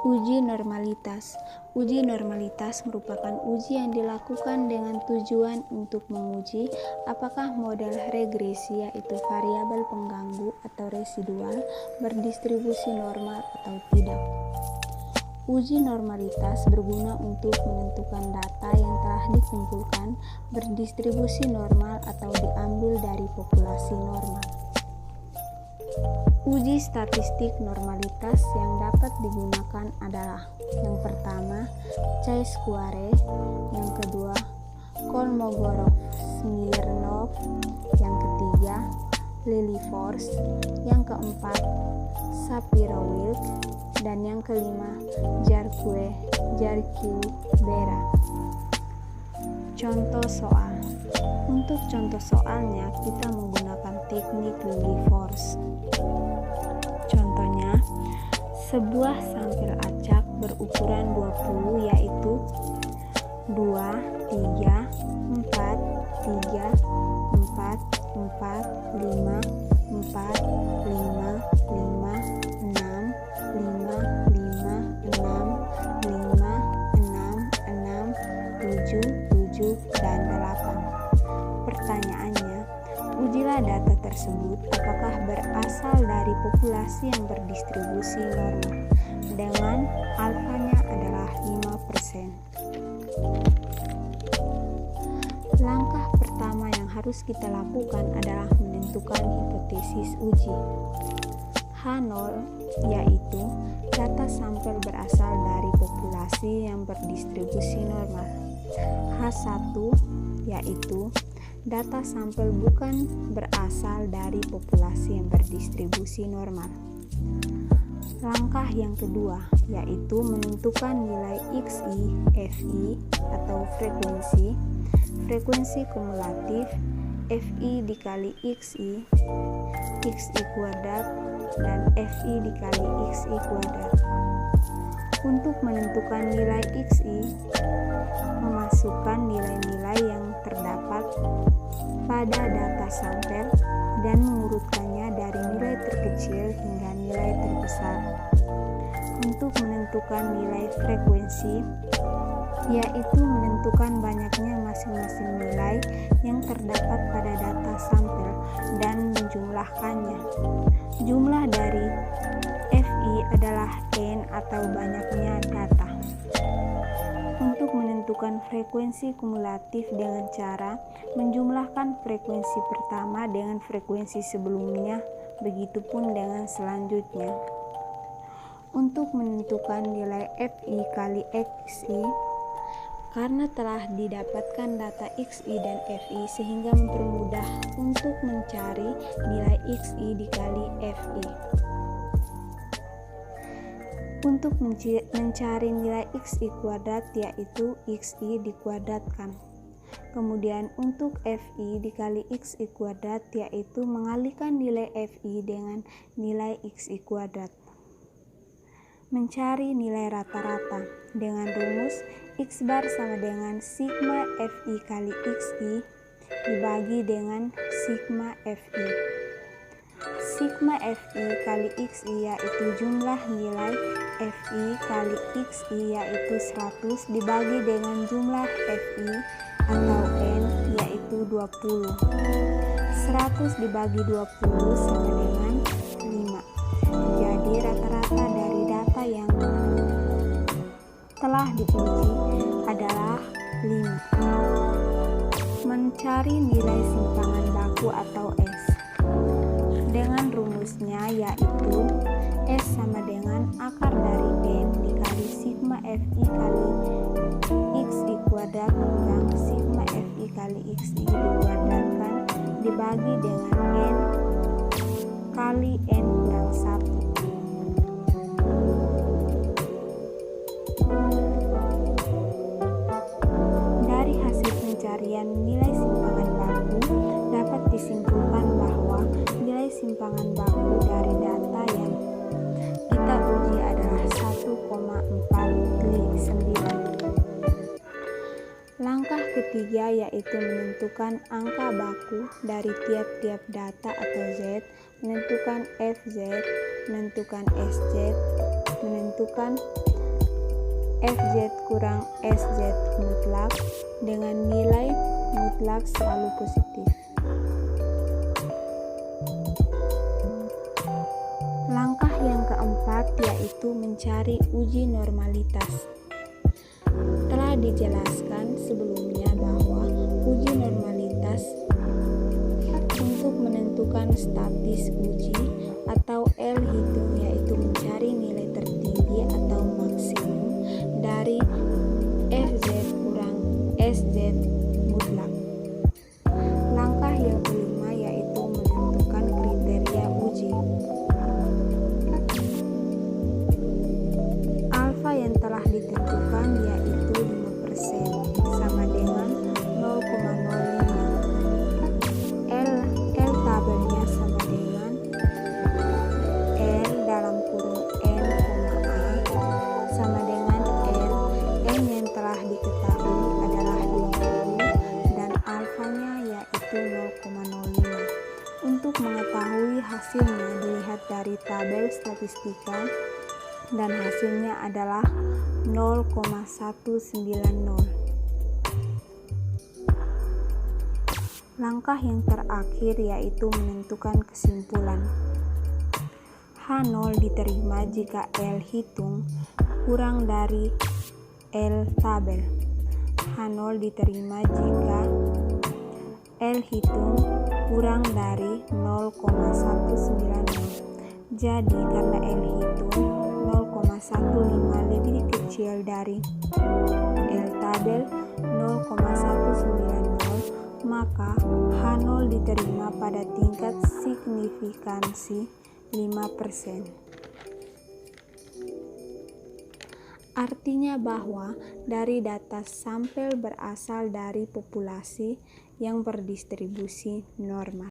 Uji normalitas. Uji normalitas merupakan uji yang dilakukan dengan tujuan untuk menguji apakah model regresi, yaitu variabel pengganggu atau residual, berdistribusi normal atau tidak. Uji normalitas berguna untuk menentukan data yang telah dikumpulkan berdistribusi normal atau diambil dari populasi normal. Uji statistik normalitas yang dapat digunakan adalah: yang pertama, Chi-square; yang kedua, Kolmogorov-Smirnov; yang ketiga, Lilliefors; yang keempat, Shapiro-Wilk; dan yang kelima, Jarque-Bera. Contoh soal. Untuk contoh soalnya, kita menggunakan teknik Lilliefors. Contohnya, sebuah sampel acak berukuran 20, yaitu 2, 3, 4, 3, 4, 4, 5, 4, 5, 5, 6, 5, 5, 6, 5, 6, 6, 7, 7, dan 8. Pertanyaannya, ujilah data tersebut apakah berasal dari populasi yang berdistribusi normal dengan alfanya adalah 5%. Langkah pertama yang harus kita lakukan adalah menentukan hipotesis uji. H0 yaitu data sampel berasal dari populasi yang berdistribusi normal. H1 yaitu data sampel bukan berasal dari populasi yang berdistribusi normal. Langkah yang kedua yaitu menentukan nilai XI, FI atau frekuensi kumulatif, FI dikali XI kuadrat, dan FI dikali XI kuadrat. Untuk menentukan nilai XI, memasukkan nilai-nilai yang terdapat pada data sampel dan mengurutkannya dari nilai terkecil hingga nilai terbesar. Untuk menentukan nilai frekuensi, yaitu menentukan banyaknya masing-masing nilai yang terdapat pada data sampel dan menjumlahkannya. Jumlah dari FI adalah N atau banyaknya data. Untuk menentukan frekuensi kumulatif dengan cara menjumlahkan frekuensi pertama dengan frekuensi sebelumnya, begitupun dengan selanjutnya. Untuk menentukan nilai FI kali XI, karena telah didapatkan data XI dan FI sehingga mempermudah untuk mencari nilai XI dikali FI. Untuk mencari nilai XI kuadrat, yaitu XI dikuadratkan. Kemudian untuk FI dikali XI kuadrat, yaitu mengalihkan nilai FI dengan nilai XI kuadrat. Mencari nilai rata-rata dengan rumus X bar sama dengan sigma FI kali XI dibagi dengan sigma FI. Sigma FI kali XI yaitu jumlah nilai FI kali XI yaitu 100 dibagi dengan jumlah FI atau N yaitu 20. 100 dibagi 20 sama dengan 5. Jadi rata-rata dari data yang telah diuji adalah 5. Mencari nilai simpangan baku atau S dengan rumusnya yaitu S sama dengan akar dari N dikali sigma FI kali XI kuadrat kurang sigma FI kali XI dikuadratkan dibagi dengan N kali N kurang 1. Dari hasil pencarian nilai simpangan baku dapat disimpulkan bahwa nilai simpangan baku dari data yang kita uji adalah 1,459. Langkah ketiga yaitu menentukan angka baku dari tiap-tiap data atau Z, menentukan FZ, menentukan SZ, menentukan FZ kurang SZ mutlak dengan nilai mutlak selalu positif. Langkah yang keempat yaitu mencari uji normalitas. Telah dijelaskan sebelumnya bahwa uji normalitas untuk menentukan statis uji atau L hitung yaitu mencari nilai tertinggi atau maksimum dari FZ kurang SZ mutlak. Langkah yang kelima yaitu menentukan kriteria uji. Alfa yang telah ditentukan yaitu 5% sama dengan 0,05. L tabelnya sama dengan L dalam kurung N, A sama dengan N yang telah diketahui adalah 20 dan alfanya yaitu 0,05. Untuk mengetahui hasilnya dilihat dari tabel statistika dan hasilnya adalah 0,190. Langkah yang terakhir yaitu menentukan kesimpulan. H0 diterima jika L hitung kurang dari L tabel. H0 diterima jika L hitung kurang dari 0,190. Jadi karena L hitung 0,15 lebih kecil dari L tabel 0,190, maka H0 diterima pada tingkat signifikansi 5%. Artinya bahwa dari data sampel berasal dari populasi yang berdistribusi normal.